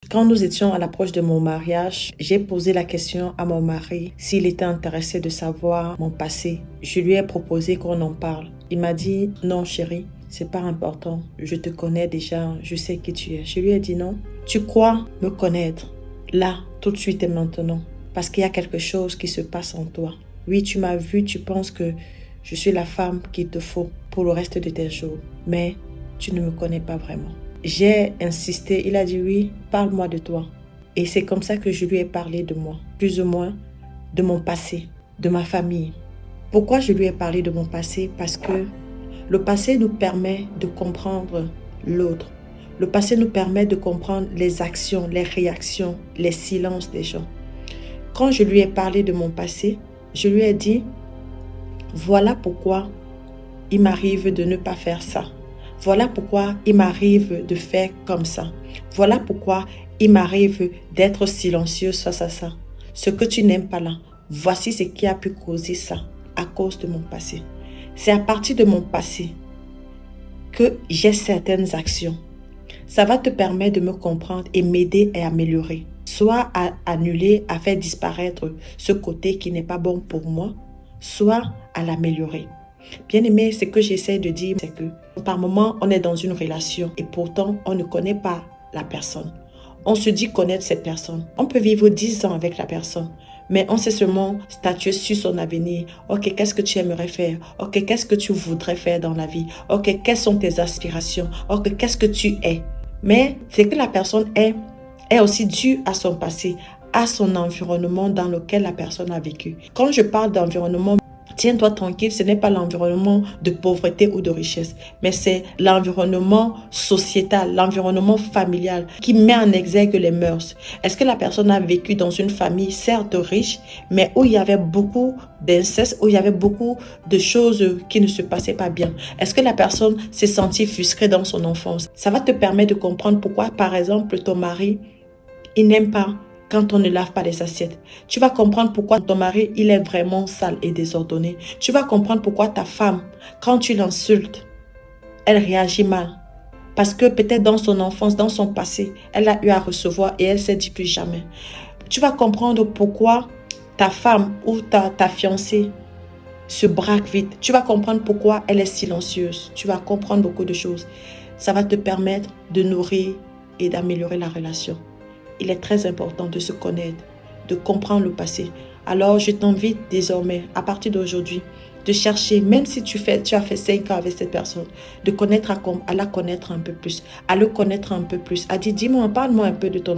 Quand nous étions à l'approche de mon mariage, j'ai posé la question à mon mari s'il était intéressé de savoir mon passé. Je lui ai proposé qu'on en parle. Il m'a dit « Non chérie, c'est pas important. Je te connais déjà, je sais qui tu es. » Je lui ai dit « Non, tu crois me connaître là, tout de suite et maintenant, parce qu'il y a quelque chose qui se passe en toi. Oui, tu m'as vu, tu penses que je suis la femme qu'il te faut pour le reste de tes jours, mais tu ne me connais pas vraiment. » J'ai insisté, il a dit oui, parle-moi de toi. Et c'est comme ça que je lui ai parlé de moi, plus ou moins de mon passé, de ma famille. Pourquoi je lui ai parlé de mon passé? Parce que le passé nous permet de comprendre l'autre. Le passé nous permet de comprendre les actions, les réactions, les silences des gens. Quand je lui ai parlé de mon passé, je lui ai dit, voilà pourquoi il m'arrive de ne pas faire ça. Voilà pourquoi il m'arrive de faire comme ça. Voilà pourquoi il m'arrive d'être silencieuse face à ça. Ce que tu n'aimes pas là, voici ce qui a pu causer ça à cause de mon passé. C'est à partir de mon passé que j'ai certaines actions. Ça va te permettre de me comprendre et m'aider à améliorer. Soit à annuler, à faire disparaître ce côté qui n'est pas bon pour moi, soit à l'améliorer. Bien aimé, ce que j'essaie de dire, c'est que par moment, on est dans une relation et pourtant, on ne connaît pas la personne. On se dit connaître cette personne. On peut vivre 10 ans avec la personne, mais on sait seulement statuer sur son avenir. Ok, qu'est-ce que tu aimerais faire? Ok, qu'est-ce que tu voudrais faire dans la vie? Ok, quelles sont tes aspirations? Ok, qu'est-ce que tu es? Mais ce que la personne est aussi dû à son passé, à son environnement dans lequel la personne a vécu. Quand je parle d'environnement, tiens-toi tranquille, ce n'est pas l'environnement de pauvreté ou de richesse, mais c'est l'environnement sociétal, l'environnement familial qui met en exergue les mœurs. Est-ce que la personne a vécu dans une famille certes riche, mais où il y avait beaucoup d'inceste, où il y avait beaucoup de choses qui ne se passaient pas bien? Est-ce que la personne s'est sentie frustrée dans son enfance? Ça va te permettre de comprendre pourquoi, par exemple, ton mari, il n'aime pas quand on ne lave pas les assiettes. Tu vas comprendre pourquoi ton mari, il est vraiment sale et désordonné. Tu vas comprendre pourquoi ta femme, quand tu l'insultes, elle réagit mal. Parce que peut-être dans son enfance, dans son passé, elle a eu à recevoir et elle s'est dit plus jamais. Tu vas comprendre pourquoi ta femme ou ta fiancée se braque vite. Tu vas comprendre pourquoi elle est silencieuse. Tu vas comprendre beaucoup de choses. Ça va te permettre de nourrir et d'améliorer la relation. Il est très important de se connaître, de comprendre le passé. Alors, je t'invite désormais, à partir d'aujourd'hui, de chercher, même si tu as fait 5 ans avec cette personne, de connaître à la connaître un peu plus, à le connaître un peu plus, à dire, dis-moi, parle-moi un peu de ton